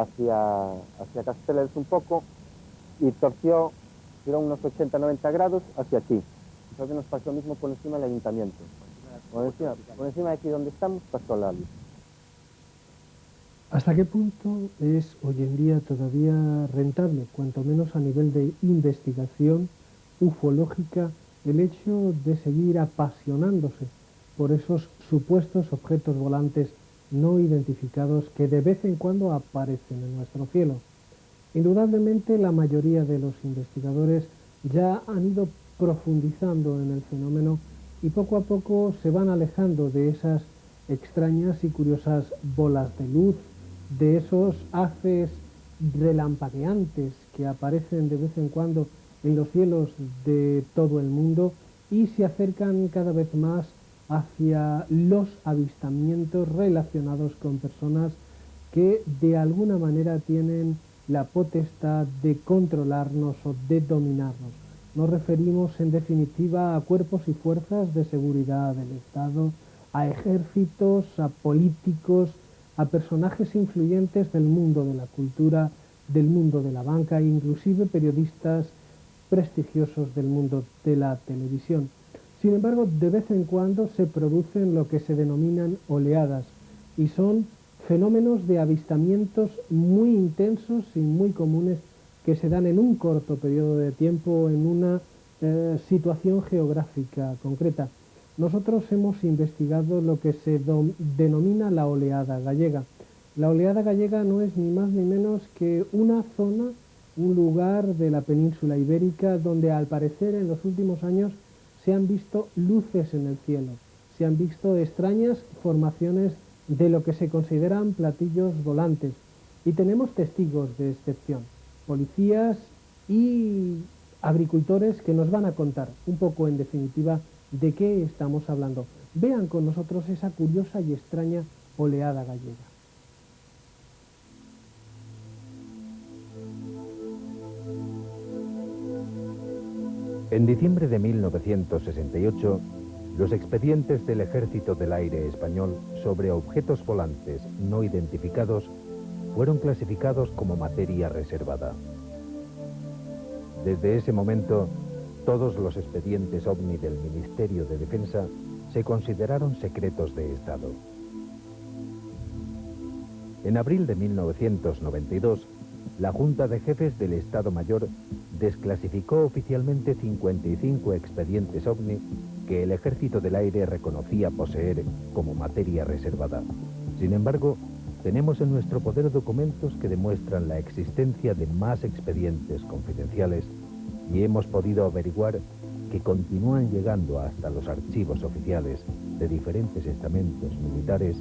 hacia Castellers un poco y torció, dieron unos 80-90 grados hacia aquí. Entonces nos pasó lo mismo por encima del ayuntamiento. Por encima de aquí donde estamos pasó la luz. ¿Hasta qué punto es hoy en día todavía rentable, cuanto menos a nivel de investigación ufológica, el hecho de seguir apasionándose por esos supuestos objetos volantes no identificados que de vez en cuando aparecen en nuestro cielo? Indudablemente la mayoría de los investigadores ya han ido profundizando en el fenómeno y poco a poco se van alejando de esas extrañas y curiosas bolas de luz, de esos haces relampagueantes que aparecen de vez en cuando en los cielos de todo el mundo y se acercan cada vez más hacia los avistamientos relacionados con personas que de alguna manera tienen la potestad de controlarnos o de dominarnos. Nos referimos en definitiva a cuerpos y fuerzas de seguridad del Estado, a ejércitos, a políticos, a personajes influyentes del mundo de la cultura, del mundo de la banca e inclusive periodistas prestigiosos del mundo de la televisión. Sin embargo, de vez en cuando se producen lo que se denominan oleadas y son fenómenos de avistamientos muy intensos y muy comunes que se dan en un corto periodo de tiempo en una situación geográfica concreta. Nosotros hemos investigado lo que se denomina la oleada gallega. La oleada gallega no es ni más ni menos que una zona, un lugar de la península ibérica donde al parecer en los últimos años se han visto luces en el cielo, se han visto extrañas formaciones de lo que se consideran platillos volantes y tenemos testigos de excepción, policías y agricultores que nos van a contar un poco en definitiva de qué estamos hablando. Vean con nosotros esa curiosa y extraña oleada gallega. En diciembre de 1968, los expedientes del Ejército del Aire español sobre objetos volantes no identificados fueron clasificados como materia reservada. Desde ese momento, todos los expedientes OVNI del Ministerio de Defensa se consideraron secretos de Estado. En abril de 1992, la Junta de Jefes del Estado Mayor desclasificó oficialmente 55 expedientes OVNI que el Ejército del Aire reconocía poseer como materia reservada. Sin embargo, tenemos en nuestro poder documentos que demuestran la existencia de más expedientes confidenciales y hemos podido averiguar que continúan llegando hasta los archivos oficiales de diferentes estamentos militares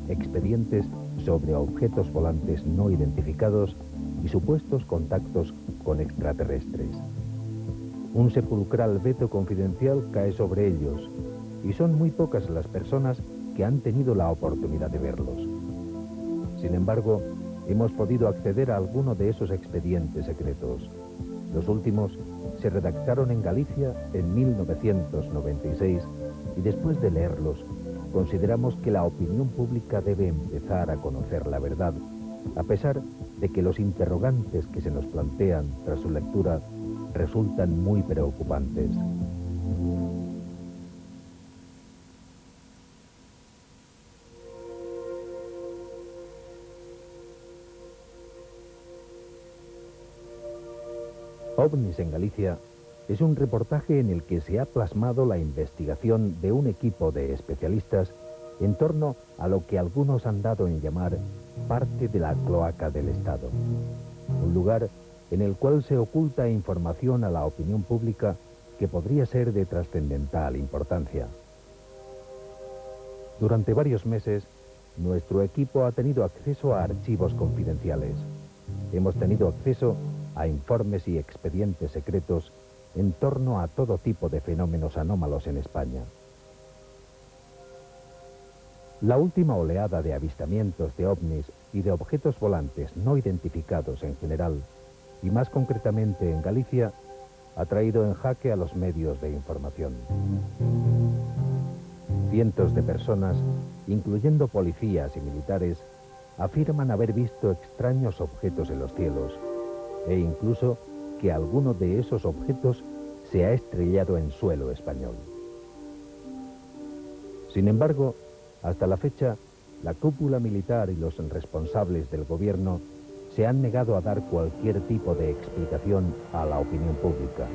expedientes sobre objetos volantes no identificados y supuestos contactos con extraterrestres. Un sepulcral veto confidencial cae sobre ellos y son muy pocas las personas que han tenido la oportunidad de verlos. Sin embargo, hemos podido acceder a alguno de esos expedientes secretos. Los últimos se redactaron en Galicia en 1996 y después de leerlos, consideramos que la opinión pública debe empezar a conocer la verdad, a pesar de que los interrogantes que se nos plantean tras su lectura resultan muy preocupantes. OVNIs en Galicia es un reportaje en el que se ha plasmado la investigación de un equipo de especialistas en torno a lo que algunos han dado en llamar parte de la cloaca del Estado. Un lugar en el cual se oculta información a la opinión pública que podría ser de trascendental importancia. Durante varios meses, nuestro equipo ha tenido acceso a archivos confidenciales. Hemos tenido acceso a informes y expedientes secretos en torno a todo tipo de fenómenos anómalos en España. La última oleada de avistamientos de ovnis y de objetos volantes no identificados en general, y más concretamente en Galicia, ha traído en jaque a los medios de información. Cientos de personas, incluyendo policías y militares, afirman haber visto extraños objetos en los cielos e incluso que alguno de esos objetos se ha estrellado en suelo español. Sin embargo, hasta la fecha, la cúpula militar y los responsables del gobierno se han negado a dar cualquier tipo de explicación a la opinión pública.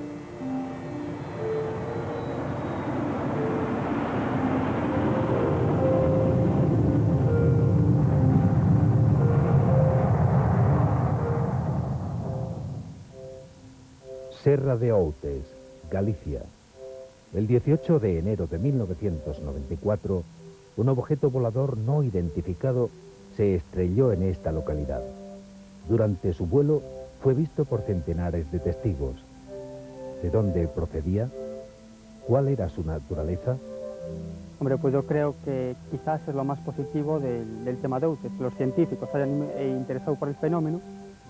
Serra de Outes, Galicia. El 18 de enero de 1994, un objeto volador no identificado se estrelló en esta localidad. Durante su vuelo fue visto por centenares de testigos. ¿De dónde procedía? ¿Cuál era su naturaleza? Hombre, pues yo creo que quizás es lo más positivo del tema de Outes, que los científicos hayan interesado por el fenómeno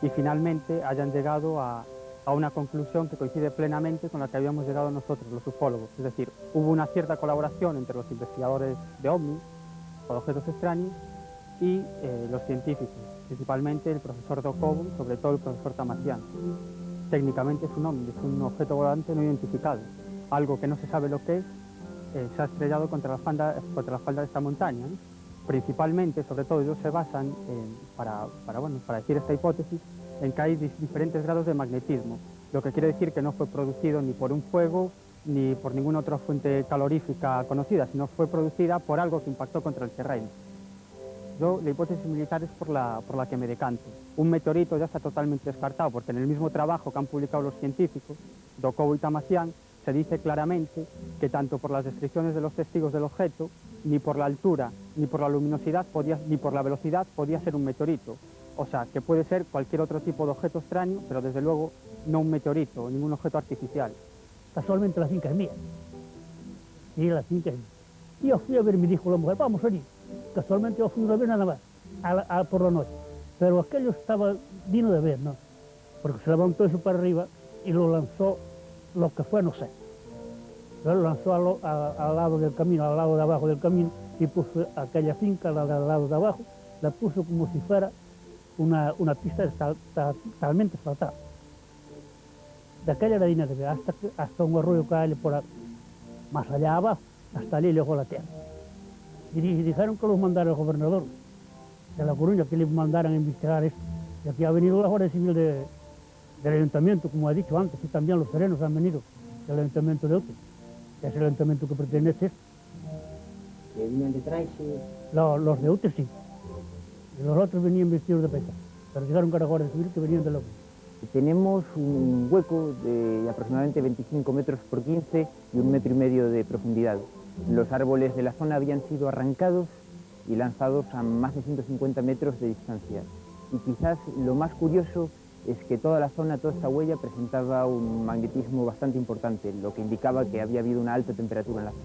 y finalmente hayan llegado a una conclusión que coincide plenamente con la que habíamos llegado nosotros, los ufólogos. Es decir, hubo una cierta colaboración entre los investigadores de ovnis o de objetos extraños y los científicos, principalmente el profesor Docobo y sobre todo el profesor Tamasián. Técnicamente es un ovni, es un objeto volante no identificado, algo que no se sabe lo que es, se ha estrellado contra la falda de esta montaña, ¿no? Principalmente, sobre todo, ellos se basan, para decir esta hipótesis, en que hay diferentes grados de magnetismo, lo que quiere decir que no fue producido ni por un fuego ni por ninguna otra fuente calorífica conocida, sino fue producida por algo que impactó contra el terreno. Yo, la hipótesis militar es por la que me decanto. Un meteorito ya está totalmente descartado, porque en el mismo trabajo que han publicado los científicos, Docobo y Tamasián, se dice claramente que tanto por las descripciones de los testigos del objeto, ni por la altura, ni por la luminosidad, ni por la velocidad podía ser un meteorito. O sea, que puede ser cualquier otro tipo de objeto extraño, pero desde luego no un meteorito, ningún objeto artificial. Casualmente la finca es mía. Sí, la finca es mía. Y yo fui a ver, me dijo la mujer, vamos a ir. Casualmente yo fui a ver nada más, por la noche. Pero aquello vino de ver, ¿no? Porque se levantó eso para arriba y lo lanzó, lo que fue, no sé. Lo lanzó al lado del camino, al lado de abajo del camino, y puso aquella finca al lado de abajo, la puso como si fuera una pista totalmente asfaltada. De aquella era de ver, hasta un arroyo que hay por más allá abajo, hasta allí llegó la tierra. Y dijeron que los mandara el gobernador de La Coruña, que le mandaran a investigar esto. Y aquí ha venido la Guardia Civil del Ayuntamiento, como he dicho antes, y también los serenos han venido del Ayuntamiento de Outes, que es el ayuntamiento que pertenece a esto. ¿Que venían detrás? Los de Outes sí. Y los otros venían vestidos de pesca, pero dijeron que era Guardia Civil que venían de López. Tenemos un hueco de aproximadamente 25 metros por 15 y 1,5 metros de profundidad. Los árboles de la zona habían sido arrancados y lanzados a más de 150 metros de distancia. Y quizás lo más curioso es que toda la zona, toda esta huella, presentaba un magnetismo bastante importante, lo que indicaba que había habido una alta temperatura en la zona.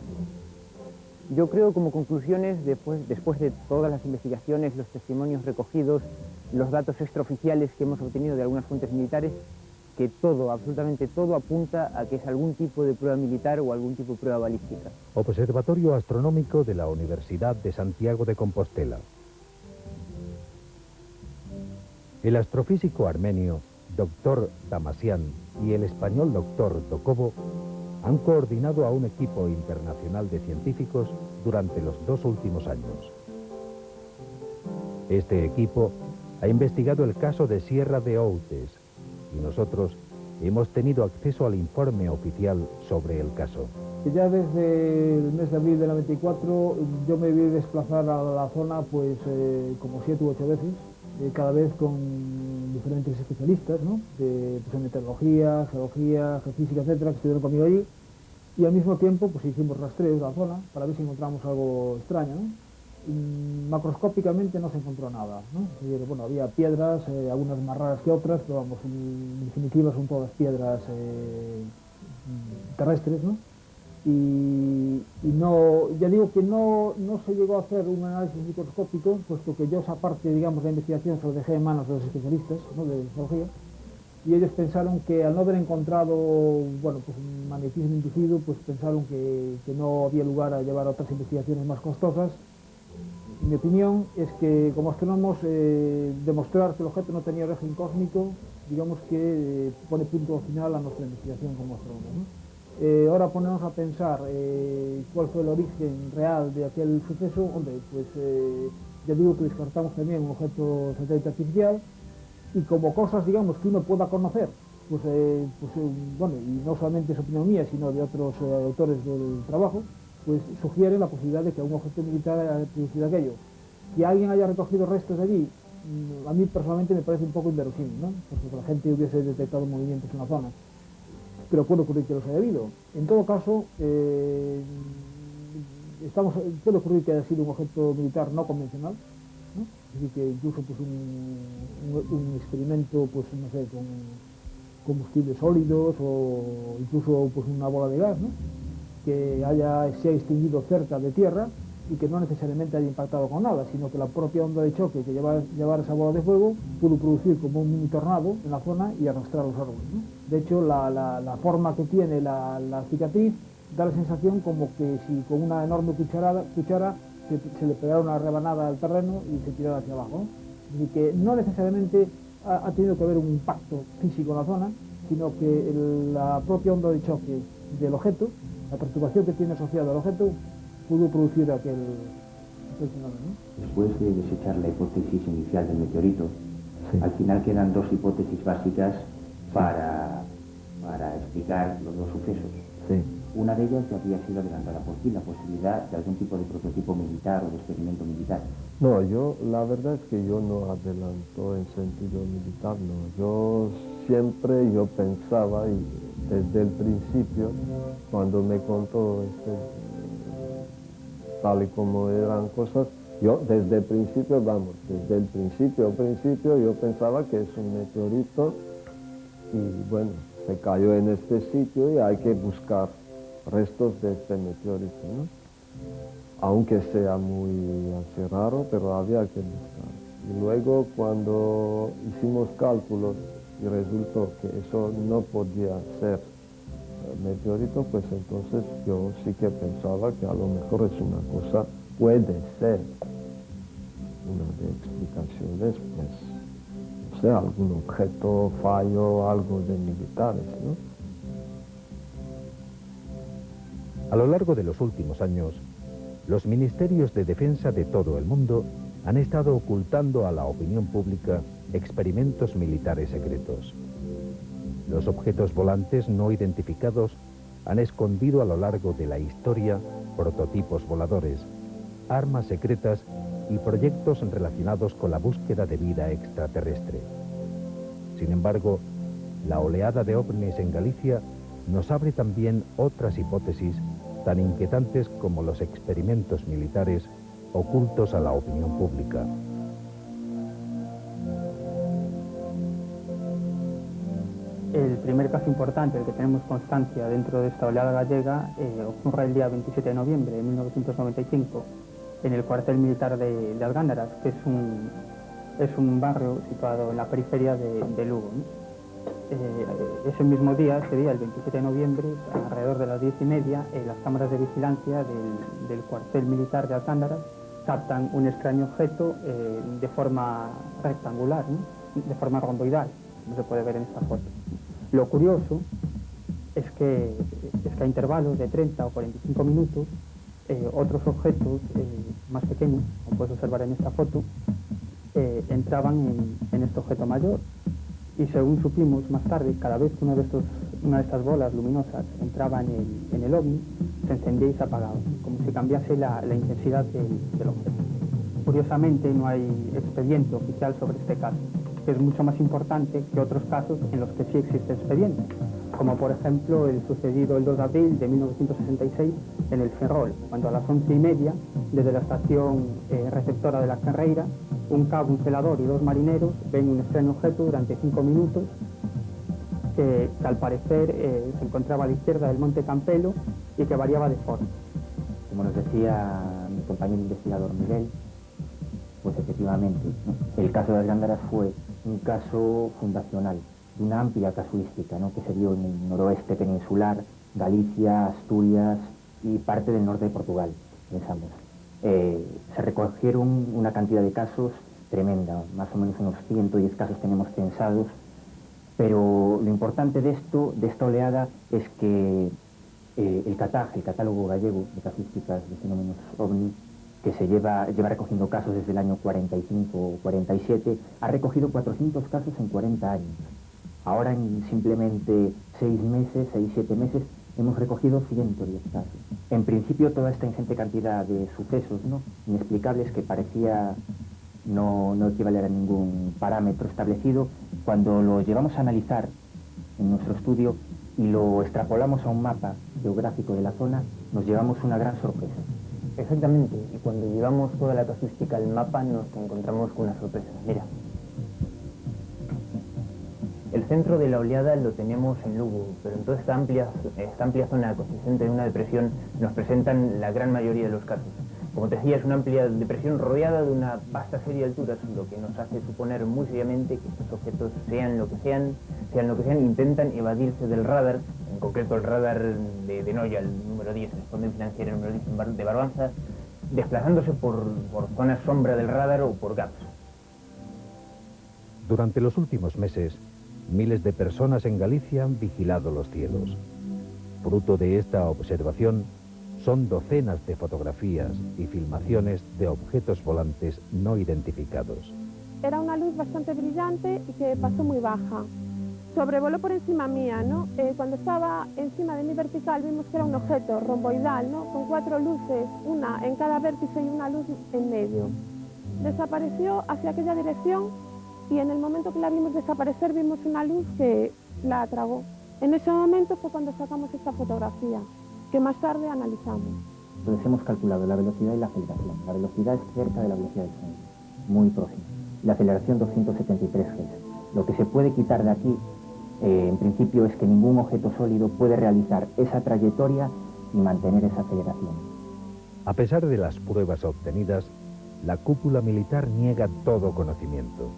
Yo creo, como conclusiones, después de todas las investigaciones, los testimonios recogidos, los datos extraoficiales que hemos obtenido de algunas fuentes militares, que todo, absolutamente todo, apunta a que es algún tipo de prueba militar o algún tipo de prueba balística. Observatorio Astronómico de la Universidad de Santiago de Compostela. El astrofísico armenio Dr. Tamasián y el español Dr. Docobo han coordinado a un equipo internacional de científicos durante los 2 últimos años. Este equipo ha investigado el caso de Sierra de Outes y nosotros hemos tenido acceso al informe oficial sobre el caso. Ya desde el mes de abril del 94 yo me vi desplazar a la zona pues como 7 u 8 veces, cada vez con diferentes especialistas, ¿no? de meteorología, geología, geofísica, etcétera, que estuvieron conmigo allí, y al mismo tiempo pues hicimos rastreos de la zona para ver si encontramos algo extraño, ¿no? Macroscópicamente no se encontró nada, ¿no? Bueno, había piedras, algunas más raras que otras, pero vamos, en definitiva son todas piedras terrestres, ¿no? Y no, ya digo que no se llegó a hacer un análisis microscópico, puesto que yo esa parte, digamos, de la investigación se lo dejé en manos de los especialistas, ¿no? de geología, y ellos pensaron que al no haber encontrado, bueno, pues un magnetismo inducido, pues pensaron que no había lugar a llevar a otras investigaciones más costosas, mi opinión es que como astrónomos demostrar que el objeto no tenía origen cósmico, digamos que pone punto final a nuestra investigación como astrónomos, ¿no? Ahora ponemos a pensar cuál fue el origen real de aquel suceso. Hombre, pues ya digo que descartamos también un objeto satélite artificial, y como cosas, digamos, que uno pueda conocer, bueno, y no solamente es opinión mía, sino de otros autores del trabajo, pues sugiere la posibilidad de que un objeto militar haya producido aquello. Que alguien haya recogido restos de allí, a mí personalmente me parece un poco inverosímil, ¿no? Porque la gente hubiese detectado movimientos en la zona, pero puede ocurrir que los haya habido. En todo caso, puede ocurrir que haya sido un objeto militar no convencional, ¿no? Es decir, que incluso pues, un experimento, pues no sé, con combustibles sólidos o incluso pues una bola de gas, ¿no? Que se ha extinguido cerca de tierra y que no necesariamente haya impactado con nada, sino que la propia onda de choque que llevar esa bola de fuego pudo producir como un mini tornado en la zona y arrastrar los árboles, ¿no? De hecho, la forma que tiene la cicatriz da la sensación como que si con una enorme cuchara se le pegara una rebanada al terreno y se tirara hacia abajo, ¿no? Es decir, que no necesariamente ha tenido que haber un impacto físico en la zona, sino que la propia onda de choque del objeto, la perturbación que tiene asociada al objeto, pudo producir aquel fenómeno, ¿no? Después de desechar la hipótesis inicial del meteorito, sí, al final quedan dos hipótesis básicas para explicar los dos sucesos. sí. Una de ellas ya había sido adelantada por ti, la posibilidad de algún tipo de prototipo militar o de experimento militar. No, la verdad es que yo no adelanto en sentido militar, no. Yo pensaba, y desde el principio, cuando me contó tal y como eran cosas, yo desde el principio, yo pensaba que es un meteorito y bueno, se cayó en este sitio y hay que buscar restos de este meteorito, ¿no? Aunque sea muy así raro, pero había que buscar. Y luego cuando hicimos cálculos y resultó que eso no podía ser meteorito, pues entonces yo sí que pensaba que a lo mejor es una cosa, puede ser una de explicaciones, pues, no sé, algún objeto, fallo, algo de militares, ¿no? A lo largo de los últimos años, los ministerios de defensa de todo el mundo han estado ocultando a la opinión pública experimentos militares secretos. Los objetos volantes no identificados han escondido a lo largo de la historia prototipos voladores, armas secretas y proyectos relacionados con la búsqueda de vida extraterrestre. Sin embargo, la oleada de ovnis en Galicia nos abre también otras hipótesis tan inquietantes como los experimentos militares ocultos a la opinión pública. El primer caso importante del que tenemos constancia dentro de esta oleada gallega ocurre el día 27 de noviembre de 1995 en el cuartel militar de Algándaras, que es un barrio situado en la periferia de Lugo, ¿no? Ese mismo día, el 27 de noviembre, alrededor de las 10:30, las cámaras de vigilancia del cuartel militar de Algándaras captan un extraño objeto de forma rectangular, ¿no? De forma romboidal, como se puede ver en esta foto. Lo curioso es que a intervalos de 30 o 45 minutos, otros objetos más pequeños, como puedes observar en esta foto, entraban en este objeto mayor. Y según supimos más tarde, cada vez que una de estas bolas luminosas entraba en el ovni, se encendía y se apagaba, como si cambiase la intensidad del objeto. Curiosamente, no hay expediente oficial sobre este caso, que es mucho más importante que otros casos en los que sí existe expediente, como por ejemplo el sucedido el 2 de abril de 1966 en el Ferrol, cuando a las 11:30, desde la estación receptora de la Carreira, un cabo, un celador y dos marineros ven un extraño objeto durante 5 minutos que al parecer se encontraba a la izquierda del Monte Campelo y que variaba de forma. Como nos decía mi compañero investigador Miguel, pues efectivamente, ¿no? El caso de Algándaras fue un caso fundacional, de una amplia casuística, ¿no? Que se dio en el noroeste peninsular, Galicia, Asturias y parte del norte de Portugal, pensamos. Se recogieron una cantidad de casos tremenda, más o menos unos 110 casos tenemos censados, pero lo importante de esta oleada es que el CATAG, el Catálogo Gallego de Casuísticas de Fenómenos OVNI, que lleva recogiendo casos desde el año 45 o 47, ha recogido 400 casos en 40 años. Ahora en simplemente 6 meses, 6-7 meses, hemos recogido 110 casos. En principio toda esta ingente cantidad de sucesos, ¿no?, inexplicables, que parecía no equivaler a ningún parámetro establecido, cuando lo llevamos a analizar en nuestro estudio y lo extrapolamos a un mapa geográfico de la zona, nos llevamos una gran sorpresa. Exactamente, y cuando llevamos toda la casuística al mapa nos encontramos con una sorpresa. Mira, el centro de la oleada lo tenemos en Lugo, pero en toda esta amplia zona consistente en una depresión nos presentan la gran mayoría de los casos. Como te decía, es una amplia depresión rodeada de una vasta serie de alturas, lo que nos hace suponer muy seriamente que estos objetos, sean lo que sean, intentan evadirse del radar, en concreto el radar de Noya, el número 10, el Fondo Financiero número 10 de Barbanza, desplazándose por zonas sombra del radar o por gaps. Durante los últimos meses, miles de personas en Galicia han vigilado los cielos. Fruto de esta observación, son docenas de fotografías y filmaciones de objetos volantes no identificados. Era una luz bastante brillante y que pasó muy baja. Sobrevoló por encima mía, ¿no? Cuando estaba encima de mi vertical vimos que era un objeto romboidal, ¿no?, con 4 luces, una en cada vértice y una luz en medio. Desapareció hacia aquella dirección y en el momento que la vimos desaparecer vimos una luz que la tragó. En ese momento fue cuando sacamos esta fotografía, que más tarde analizamos. Entonces hemos calculado la velocidad y la aceleración. La velocidad es cerca de la velocidad del sonido, muy próxima. La aceleración 273 Gs. Lo que se puede quitar de aquí, en principio, es que ningún objeto sólido puede realizar esa trayectoria y mantener esa aceleración. A pesar de las pruebas obtenidas, la cúpula militar niega todo conocimiento.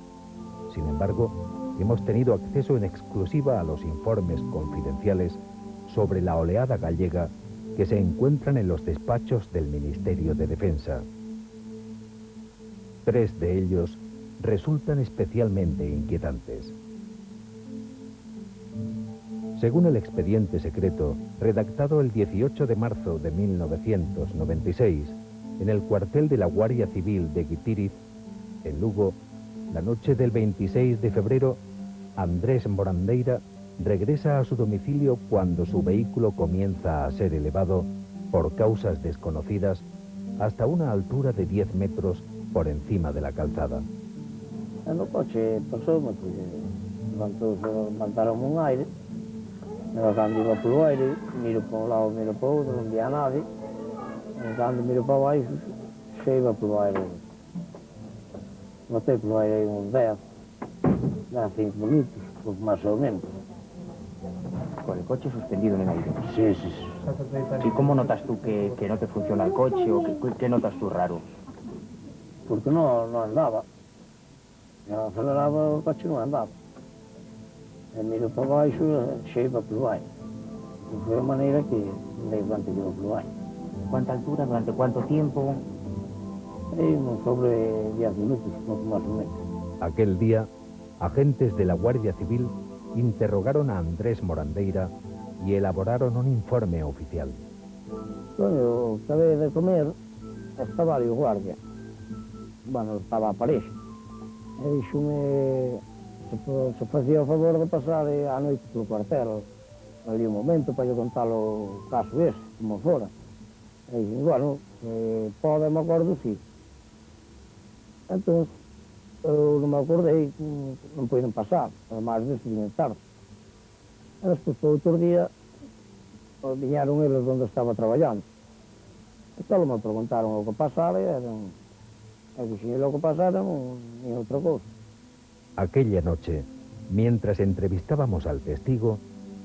Sin embargo, hemos tenido acceso en exclusiva a los informes confidenciales sobre la oleada gallega que se encuentran en los despachos del Ministerio de Defensa. 3 de ellos resultan especialmente inquietantes. Según el expediente secreto, redactado el 18 de marzo de 1996, en el cuartel de la Guardia Civil de Guitiriz, en Lugo, la noche del 26 de febrero, Andrés Morandeira regresa a su domicilio cuando su vehículo comienza a ser elevado por causas desconocidas hasta una altura de 10 metros por encima de la calzada. No coche pasou, levantaron un aire, eu cando iba polo aire, miro para un lado, miro para outro, non vía a nadie, e cando miro para baixo, xe iba polo aire. Botei polo aire uns 10, 5 minutos, pouco máis ou menos. Con el coche suspendido en el aire. Sí, sí, sí. ¿Y cómo notas tú que no te funciona el coche o qué notas tú raro? Porque non andaba. Eu aceleraba, o coche non andaba. E miro para baixo, xe iba polo aire. E foi a maneira que dei conta que iba polo aire. ¿Cuánta altura? ¿Durante cuánto tiempo? Sobre 10 minutos, pouco máis ou menos. Aquel día, agentes de la Guardia Civil interrogaron a Andrés Morandeira y elaboraron un informe oficial. Eu acabei de comer, estaba ali o guardia. Bueno, estaba a pareja. E dixome se facía o favor de pasar a noite polo cuartel, ali un momento para contar o caso ese, como fora. E dixen, bueno, pode, me acordo, sí. Entón, eu non me acordei, non poden pasar, además de vinha tarde. E despois, por outro día, viñeron eles onde estaba traballando. E só me preguntaron o que pasara e dixen, o que pasara nin outra cousa. Aquella noche, mientras entrevistábamos al testigo,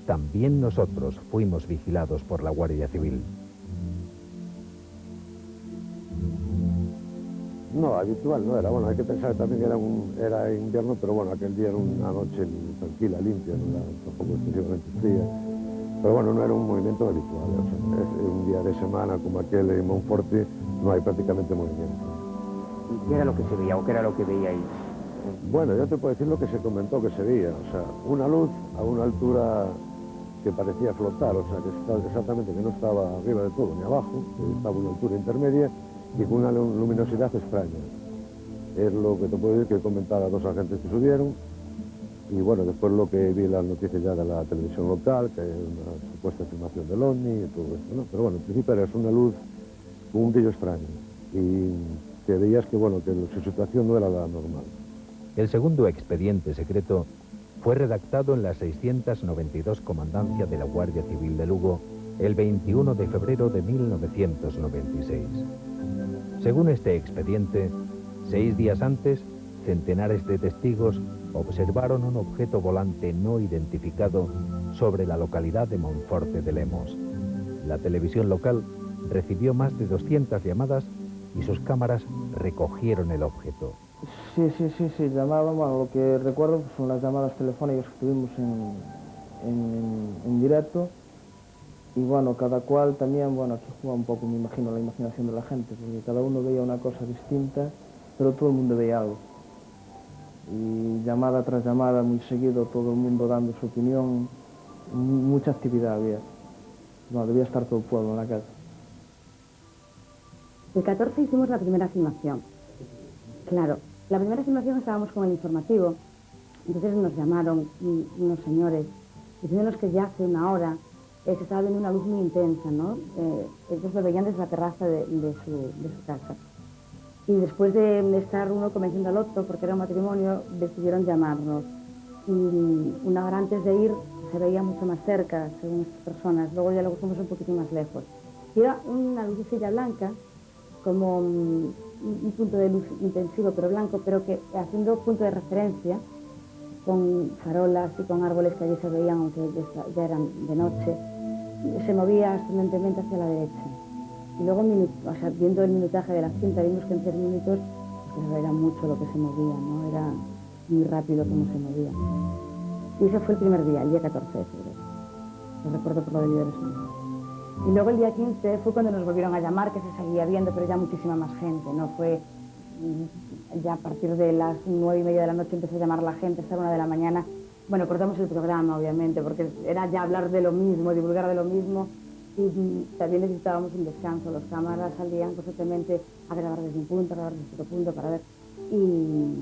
también nosotros fuimos vigilados por la Guardia Civil. No, habitual no era. Bueno, hay que pensar también que era invierno, pero bueno, aquel día era una noche tranquila, limpia, no era tampoco excesivamente fría. Pero bueno, no era un movimiento habitual. O sea, es un día de semana como aquel en Monforte, no hay prácticamente movimiento. ¿Y qué era lo que se veía o qué era lo que veíais? Bueno, yo te puedo decir lo que se comentó que se veía, o sea, una luz a una altura que parecía flotar, o sea, que exactamente que no estaba arriba de todo ni abajo, que estaba a una altura intermedia y con una luminosidad extraña. Es lo que te puedo decir que comentar a dos agentes que subieron y bueno, después lo que vi las noticias ya de la televisión local, que es una supuesta filmación del OVNI y todo esto, ¿no? Pero bueno, en principio era una luz con un brillo extraño y que veías que bueno, que su situación no era la normal. El segundo expediente secreto fue redactado en la 692 Comandancia de la Guardia Civil de Lugo el 21 de febrero de 1996. Según este expediente, 6 días antes, centenares de testigos observaron un objeto volante no identificado sobre la localidad de Monforte de Lemos. La televisión local recibió más de 200 llamadas y sus cámaras recogieron el objeto. Sí, llamaban, bueno, lo que recuerdo son las llamadas telefónicas que tuvimos en directo y bueno, cada cual también, bueno, aquí juega un poco, me imagino, la imaginación de la gente, porque cada uno veía una cosa distinta, pero todo el mundo veía algo. Y llamada tras llamada, muy seguido, todo el mundo dando su opinión, mucha actividad había. No, debía estar todo el pueblo en la casa. El 14 hicimos la primera filmación. Claro, la primera filmación estábamos con el informativo, entonces nos llamaron unos señores diciéndonos que ya hace una hora se estaba viendo una luz muy intensa, ¿no? Ellos lo veían desde la terraza de su casa. Y después de estar uno convenciendo al otro, porque era un matrimonio, decidieron llamarnos. Y una hora antes de ir se veía mucho más cerca, según estas personas. Luego ya lo fuimos un poquito más lejos. Y era una lucecilla blanca, como un punto de luz intensivo, pero blanco, pero que haciendo punto de referencia, con farolas y con árboles que allí se veían, aunque ya eran de noche, se movía ascendentemente hacia la derecha. Y luego, viendo el minutaje de la cinta, vimos que en 3 minutos pues, era mucho lo que se movía, ¿no? Era muy rápido como se movía. Y ese fue el primer día, el día 14 de febrero. Lo recuerdo por lo de líderes humanos. Y luego el día 15 fue cuando nos volvieron a llamar, que se seguía viendo, pero ya muchísima más gente, ¿no? Fue ya a partir de las 9:30 de la noche empezó a llamar a la gente, hasta la 1 de la mañana. Bueno, cortamos el programa, obviamente, porque era ya hablar de lo mismo, divulgar de lo mismo, y también necesitábamos un descanso. Los cámaras salían constantemente a grabar desde un punto, a grabar desde otro punto, para ver, y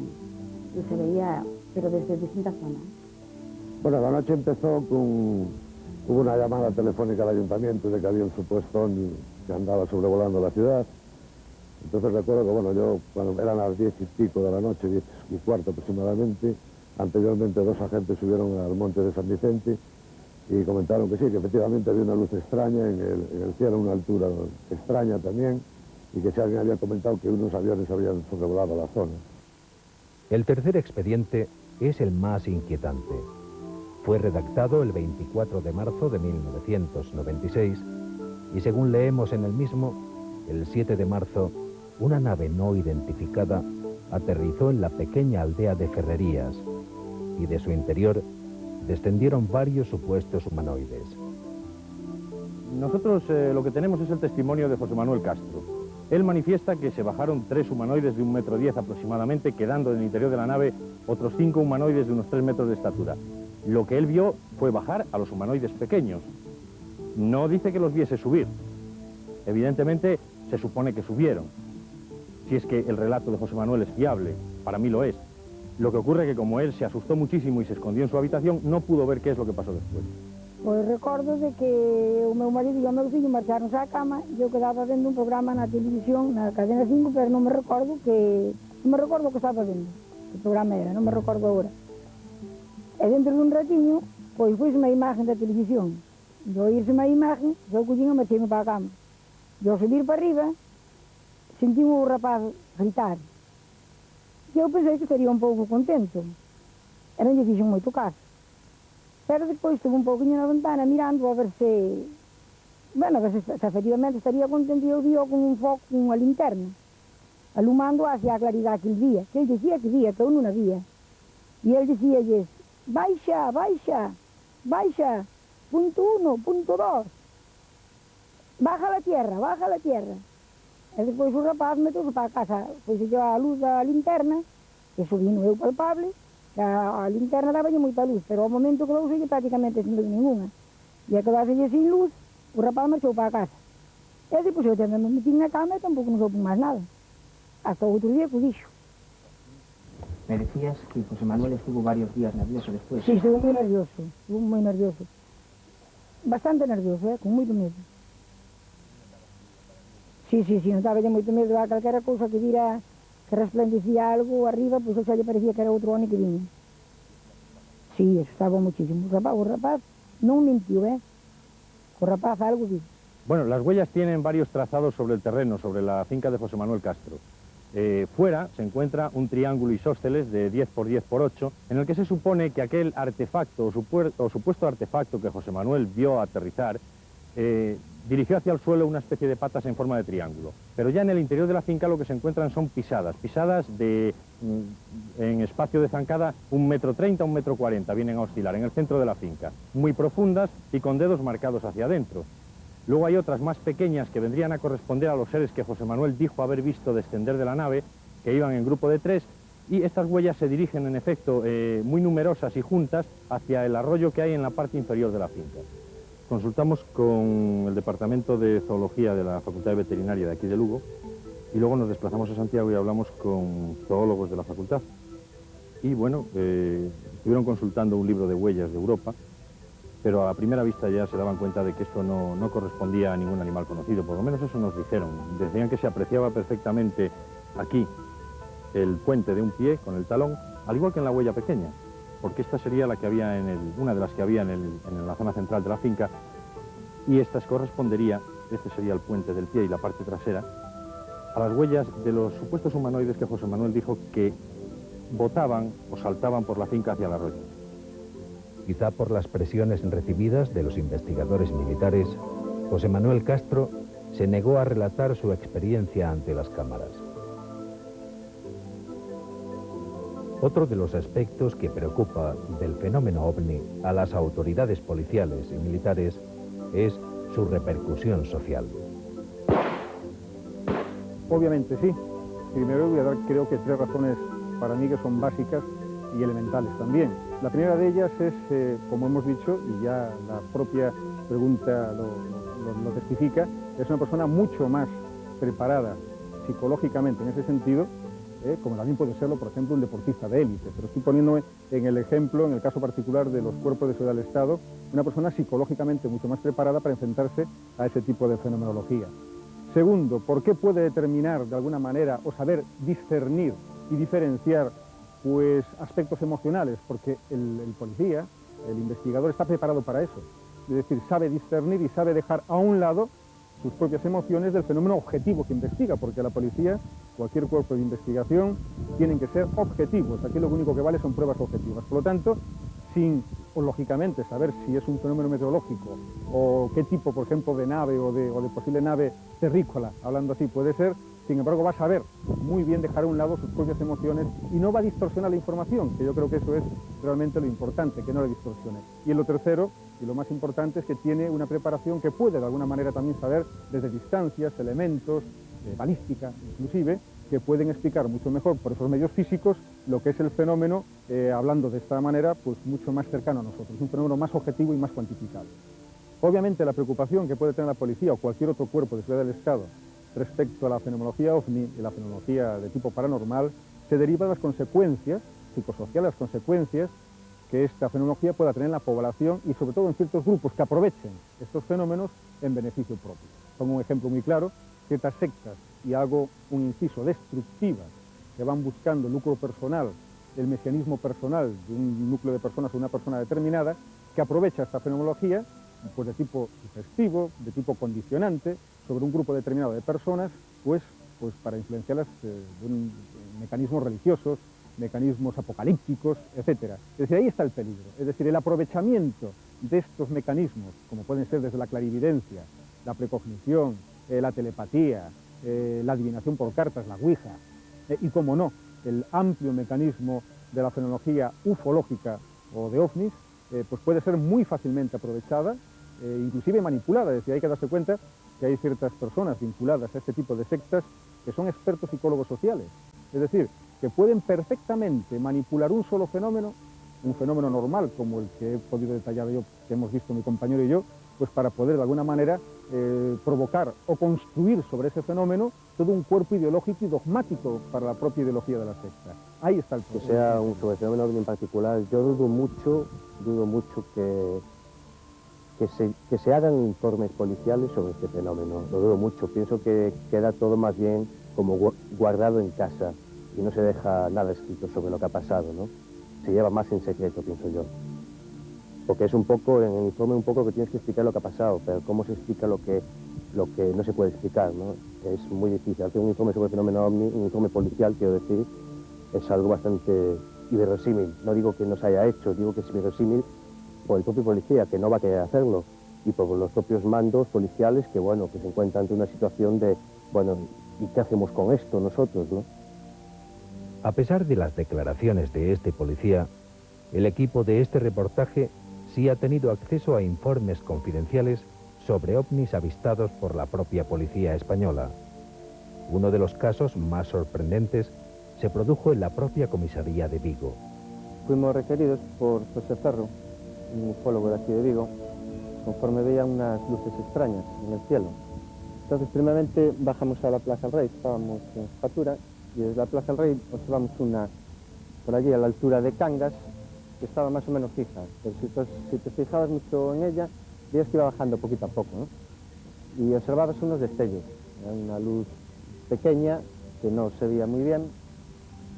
se veía, pero desde distintas zonas. Bueno, la noche empezó hubo una llamada telefónica al ayuntamiento de que había un supuesto ovni que andaba sobrevolando la ciudad. Entonces recuerdo que, bueno, yo, cuando eran las 10 y pico de la noche, 10 y cuarto aproximadamente, anteriormente 2 agentes subieron al monte de San Vicente y comentaron que sí, que efectivamente había una luz extraña en el cielo, a una altura extraña también, y que si alguien había comentado que unos aviones habían sobrevolado la zona. El tercer expediente es el más inquietante. Fue redactado el 24 de marzo de 1996 y según leemos en el mismo, el 7 de marzo, una nave no identificada aterrizó en la pequeña aldea de Ferrerías y de su interior descendieron varios supuestos humanoides. Nosotros lo que tenemos es el testimonio de José Manuel Castro. Él manifiesta que se bajaron 3 humanoides de 1,10 m aproximadamente, quedando en el interior de la nave otros 5 humanoides de unos 3 metros de estatura. Lo que él vio fue bajar a los humanoides pequeños. No dice que los viese subir. Evidentemente, se supone que subieron. Si es que el relato de José Manuel es fiable, para mí lo es. Lo que ocurre es que como él se asustó muchísimo y se escondió en su habitación, no pudo ver qué es lo que pasó después. Pois recordo de que o meu marido e o meu fillo marcharonse á cama e eu quedaba vendo un programa na televisión, na cadena 5, pero non me recordo que estaba vendo. Que programa era, non me recordo agora. E dentro dun ratiño, pois fuiseme a imagen da televisión. E ao irseme a imagen, eu collín e marcheime para a cama. E ao subir para arriba, sentí o rapaz gritar. E eu pensei que estaría un pouco contento. E non lle fixen moito caso. Pero depois estuve un pouquinho na ventana mirando a ver se... Bueno, a ver se efectivamente estaría contento, e eu vio con un foco, con unha linterna, alumando hacia a claridade que ele vía. Que ele dicía que vía, que eu non a vía. E ele dicíalles, baixa, baixa, baixa, punto 1, punto 2, baja la tierra, baja la tierra. E despois o rapaz metouse para a casa, pois se a luz da linterna, que subino eu palpable, que a linterna daballe moita luz, pero ao momento que douselle prácticamente sin luz ninguna. E a quedáselle sin luz, o rapaz marchou para a casa. E depois eu tamén me metí na cama e tampouco non soupo máis nada. Hasta o outro día que o dixo. Me decías que José Manuel estuvo varios días nervioso después. Sí, estuvo moi nervioso. Bastante nervioso, con moito medo. Sí, notaba moito medo a calquera cousa que vira que resplandecía algo arriba, pois xa lle parecía que era outro home que viña. Sí, asustaba muchísimo. O rapaz non mentiu, o rapaz algo dijo. Bueno, las huellas tienen varios trazados sobre el terreno, sobre la finca de José Manuel Castro. Fuera se encuentra un triángulo isósceles de 10 por 10 por 8, en el que se supone que aquel artefacto o supuesto artefacto que José Manuel vio aterrizar dirigió hacia el suelo una especie de patas en forma de triángulo. Pero ya en el interior de la finca lo que se encuentran son pisadas en espacio de zancada 1,30 m, 1,40 m, vienen a oscilar en el centro de la finca, muy profundas y con dedos marcados hacia adentro. Luego hay otras más pequeñas que vendrían a corresponder a los seres que José Manuel dijo haber visto descender de la nave, que iban en grupo de 3, y estas huellas se dirigen en efecto muy numerosas y juntas hacia el arroyo que hay en la parte inferior de la finca. Consultamos con el Departamento de Zoología de la Facultad de Veterinaria de aquí de Lugo y luego nos desplazamos a Santiago y hablamos con zoólogos de la facultad. Y bueno, estuvieron consultando un libro de huellas de Europa, pero a primera vista ya se daban cuenta de que esto no correspondía a ningún animal conocido, por lo menos eso nos dijeron. Decían que se apreciaba perfectamente aquí el puente de un pie con el talón, al igual que en la huella pequeña, porque esta sería la que había una de las que había en la zona central de la finca, y esta correspondería, este sería el puente del pie y la parte trasera, a las huellas de los supuestos humanoides que José Manuel dijo que botaban o saltaban por la finca hacia el arroyo. Quizá por las presiones recibidas de los investigadores militares, José Manuel Castro se negó a relatar su experiencia ante las cámaras. Otro de los aspectos que preocupa del fenómeno OVNI a las autoridades policiales y militares es su repercusión social. Obviamente sí. Primero voy a dar creo que 3 razones para mí que son básicas y elementales también. La primera de ellas es, como hemos dicho, y ya la propia pregunta lo testifica, es una persona mucho más preparada psicológicamente en ese sentido, como también puede serlo, por ejemplo, un deportista de élite. Pero estoy poniéndome en el ejemplo, en el caso particular de los cuerpos de seguridad del Estado, una persona psicológicamente mucho más preparada para enfrentarse a ese tipo de fenomenología. Segundo, ¿por qué puede determinar de alguna manera o saber discernir y diferenciar pues aspectos emocionales? Porque el policía, el investigador, está preparado para eso. Es decir, sabe discernir y sabe dejar a un lado sus propias emociones del fenómeno objetivo que investiga, porque la policía, cualquier cuerpo de investigación, tienen que ser objetivos. Aquí lo único que vale son pruebas objetivas. Por lo tanto, sin, o lógicamente, saber si es un fenómeno meteorológico o qué tipo, por ejemplo, de nave o de posible nave terrícola, hablando así, puede ser, sin embargo, va a saber muy bien dejar a un lado sus propias emociones y no va a distorsionar la información, que yo creo que eso es realmente lo importante, que no la distorsione. Y en lo tercero, y lo más importante, es que tiene una preparación que puede de alguna manera también saber desde distancias, elementos, balística inclusive, que pueden explicar mucho mejor por esos medios físicos lo que es el fenómeno, hablando de esta manera, pues mucho más cercano a nosotros, un fenómeno más objetivo y más cuantificable. Obviamente la preocupación que puede tener la policía o cualquier otro cuerpo de seguridad del Estado respecto a la fenomenología OVNI y la fenomenología de tipo paranormal se deriva de las consecuencias psicosociales, las consecuencias que esta fenomenología pueda tener en la población y sobre todo en ciertos grupos que aprovechen estos fenómenos en beneficio propio. Pongo un ejemplo muy claro: ciertas sectas, y hago un inciso, destructivas, que van buscando lucro personal, el mesianismo personal de un núcleo de personas o una persona determinada, que aprovecha esta fenomenología pues de tipo sugestivo, de tipo condicionante, sobre un grupo determinado de personas, pues para influenciarlas de mecanismos religiosos, mecanismos apocalípticos, etc. Es decir, ahí está el peligro. Es decir, el aprovechamiento de estos mecanismos, como pueden ser desde la clarividencia, la precognición, la telepatía, la adivinación por cartas, la ouija, y como no, el amplio mecanismo de la fenomenología ufológica o de ovnis, pues puede ser muy fácilmente aprovechada, inclusive manipulada. Es decir, hay que darse cuenta que hay ciertas personas vinculadas a este tipo de sectas que son expertos psicólogos sociales. Es decir, que pueden perfectamente manipular un solo fenómeno, un fenómeno normal como el que he podido detallar yo, que hemos visto mi compañero y yo, pues para poder de alguna manera provocar o construir sobre ese fenómeno todo un cuerpo ideológico y dogmático para la propia ideología de la secta. Ahí está el problema. Que sea un sobre fenómeno en particular, yo dudo mucho que se hagan informes policiales sobre este fenómeno. Lo dudo mucho. Pienso que queda todo más bien como guardado en casa y no se deja nada escrito sobre lo que ha pasado, ¿no? Se lleva más en secreto, pienso yo. Porque es un poco, en el informe un poco que tienes que explicar lo que ha pasado, pero cómo se explica lo que no se puede explicar, ¿no? Es muy difícil. Hacer un informe sobre el fenómeno OVNI, un informe policial, quiero decir, es algo bastante inverosímil. No digo que no se haya hecho, digo que es inverosímil por el propio policía, que no va a querer hacerlo, y por los propios mandos policiales que, bueno, que se encuentran ante una situación de, bueno, ¿y qué hacemos con esto nosotros, no? A pesar de las declaraciones de este policía, el equipo de este reportaje sí ha tenido acceso a informes confidenciales sobre ovnis avistados por la propia policía española. Uno de los casos más sorprendentes se produjo en la propia comisaría de Vigo. Fuimos requeridos por José Ferro, un ufólogo de aquí de Vigo, conforme veía unas luces extrañas en el cielo. Entonces, primeramente bajamos a la Plaza del Rey, estábamos en Fatura, y desde la Plaza del Rey observamos una, por allí a la altura de Cangas, que estaba más o menos fija, pero si te fijabas mucho en ella, veías que iba bajando poquito a poco, ¿no? Y observabas unos destellos, era una luz pequeña, que no se veía muy bien,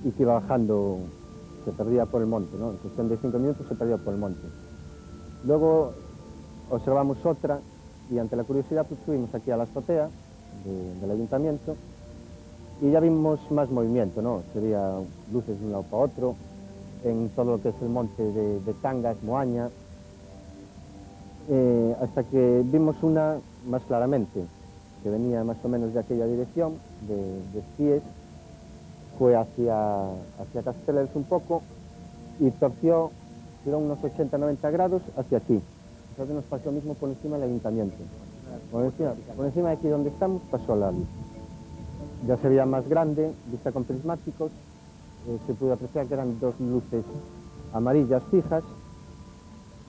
y que iba bajando, se perdía por el monte, ¿no? En cuestión de 5 minutos se perdía por el monte. Luego observamos otra, y ante la curiosidad pues subimos aquí a la azotea del ayuntamiento, y ya vimos más movimiento, ¿no? Se veía luces de un lado para otro, en todo lo que es el monte de Cangas, Moaña, hasta que vimos una más claramente, que venía más o menos de aquella dirección, de Estíes, fue hacia Castellers un poco, y torció, tiró unos 80-90 grados hacia aquí. Entonces nos pasó lo mismo por encima del ayuntamiento. Por encima de aquí donde estamos pasó la luz. Ya se veía más grande, vista con prismáticos, se pudo apreciar que eran dos luces amarillas fijas,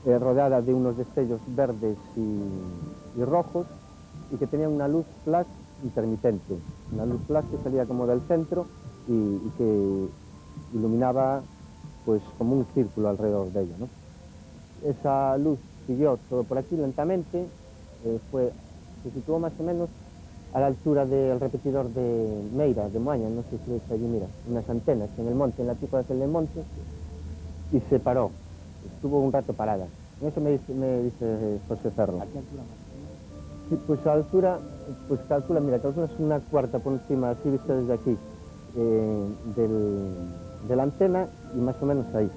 rodeadas de unos destellos verdes y rojos, y que tenían una luz flash intermitente, una luz flash que salía como del centro y que iluminaba pues como un círculo alrededor de ella, ¿no? Esa luz siguió todo por aquí lentamente, se situó más o menos a la altura del repetidor de Meira, de Moaña, no sé si veis allí, mira, unas antenas en el monte, en la pico de aquel monte, y se paró, estuvo un rato parada. Eso me dice José Ferro. ¿A qué altura más? Sí, pues a altura, pues calcula es una cuarta por encima, así vista desde aquí, de la antena y más o menos ahí.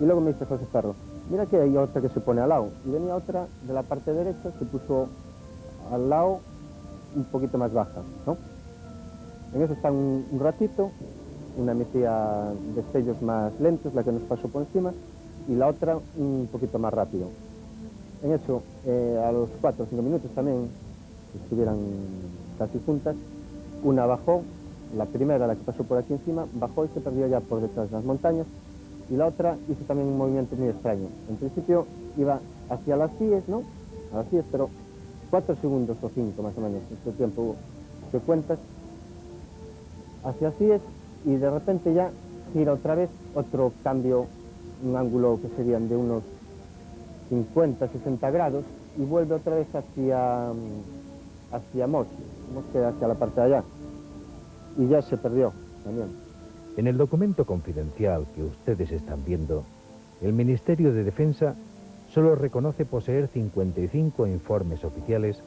Y luego me dice José Ferro, mira que hay otra que se pone al lado. Y venía otra de la parte derecha, se puso al lado un poquito más baja, ¿no? En eso está un ratito, una emitía destellos más lentos, la que nos pasó por encima, y la otra un poquito más rápido. En eso, a los 4 o 5 minutos también, que estuvieran casi juntas, una bajó, la primera, la que pasó por aquí encima, bajó y se perdió ya por detrás de las montañas, y la otra hizo también un movimiento muy extraño. En principio iba hacia las CIES, ¿no? A las CIES, pero 4 segundos o 5 más o menos, este tiempo que cuentas, hacia CIES, y de repente ya gira otra vez, otro cambio, un ángulo que serían de unos 50-60 grados, y vuelve otra vez hacia Mos, que hacia la parte de allá, y ya se perdió también. En el documento confidencial que ustedes están viendo, el Ministerio de Defensa solo reconoce poseer 55 informes oficiales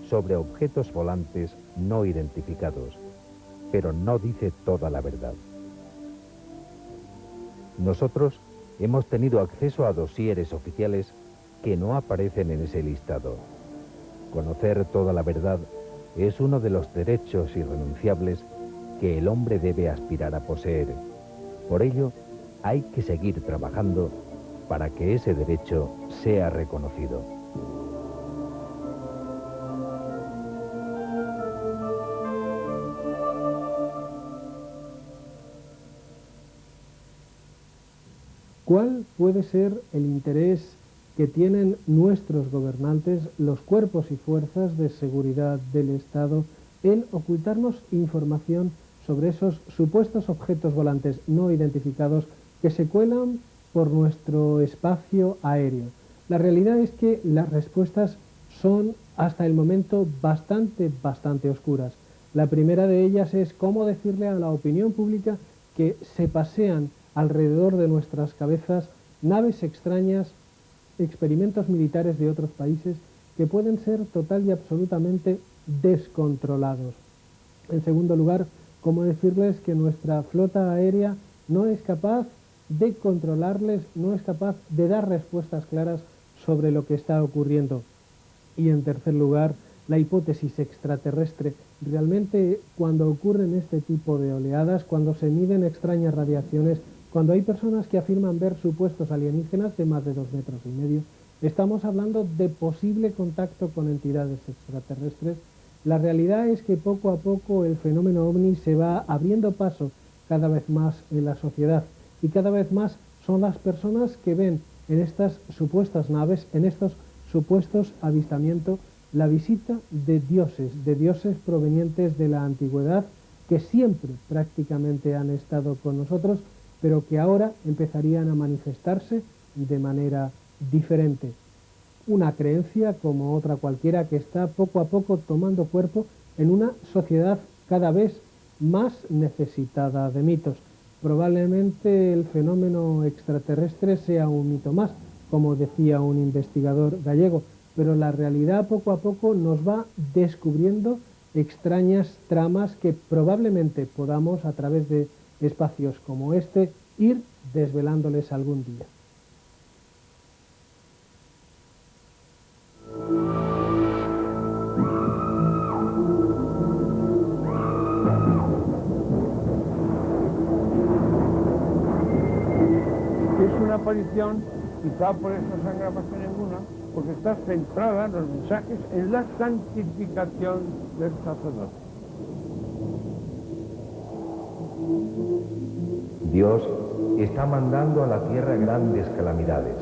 sobre objetos volantes no identificados, pero no dice toda la verdad. Nosotros hemos tenido acceso a dosieres oficiales que no aparecen en ese listado. Conocer toda la verdad es uno de los derechos irrenunciables que el hombre debe aspirar a poseer. Por ello, hay que seguir trabajando para que ese derecho sea reconocido. ¿Cuál puede ser el interés que tienen nuestros gobernantes, los cuerpos y fuerzas de seguridad del Estado, en ocultarnos información sobre esos supuestos objetos volantes no identificados que se cuelan por nuestro espacio aéreo? La realidad es que las respuestas son hasta el momento bastante oscuras. La primera de ellas es cómo decirle a la opinión pública que se pasean alrededor de nuestras cabezas naves extrañas, experimentos militares de otros países que pueden ser total y absolutamente descontrolados. En segundo lugar, cómo decirles que nuestra flota aérea no es capaz de controlarles, no es capaz de dar respuestas claras sobre lo que está ocurriendo. Y en tercer lugar, la hipótesis extraterrestre. Realmente, cuando ocurren este tipo de oleadas, cuando se miden extrañas radiaciones, cuando hay personas que afirman ver supuestos alienígenas de más de 2,5 metros, estamos hablando de posible contacto con entidades extraterrestres. La realidad es que poco a poco el fenómeno ovni se va abriendo paso cada vez más en la sociedad y cada vez más son las personas que ven en estas supuestas naves, en estos supuestos avistamientos, la visita de dioses provenientes de la antigüedad que siempre prácticamente han estado con nosotros, pero que ahora empezarían a manifestarse de manera diferente. Una creencia como otra cualquiera que está poco a poco tomando cuerpo en una sociedad cada vez más necesitada de mitos. Probablemente el fenómeno extraterrestre sea un mito más, como decía un investigador gallego, pero la realidad poco a poco nos va descubriendo extrañas tramas que probablemente podamos, a través de espacios como este, ir desvelándoles algún día. Es una aparición, quizá por eso sangra más que ninguna, porque está centrada en los mensajes en la santificación del sacerdote. Dios está mandando a la tierra grandes calamidades.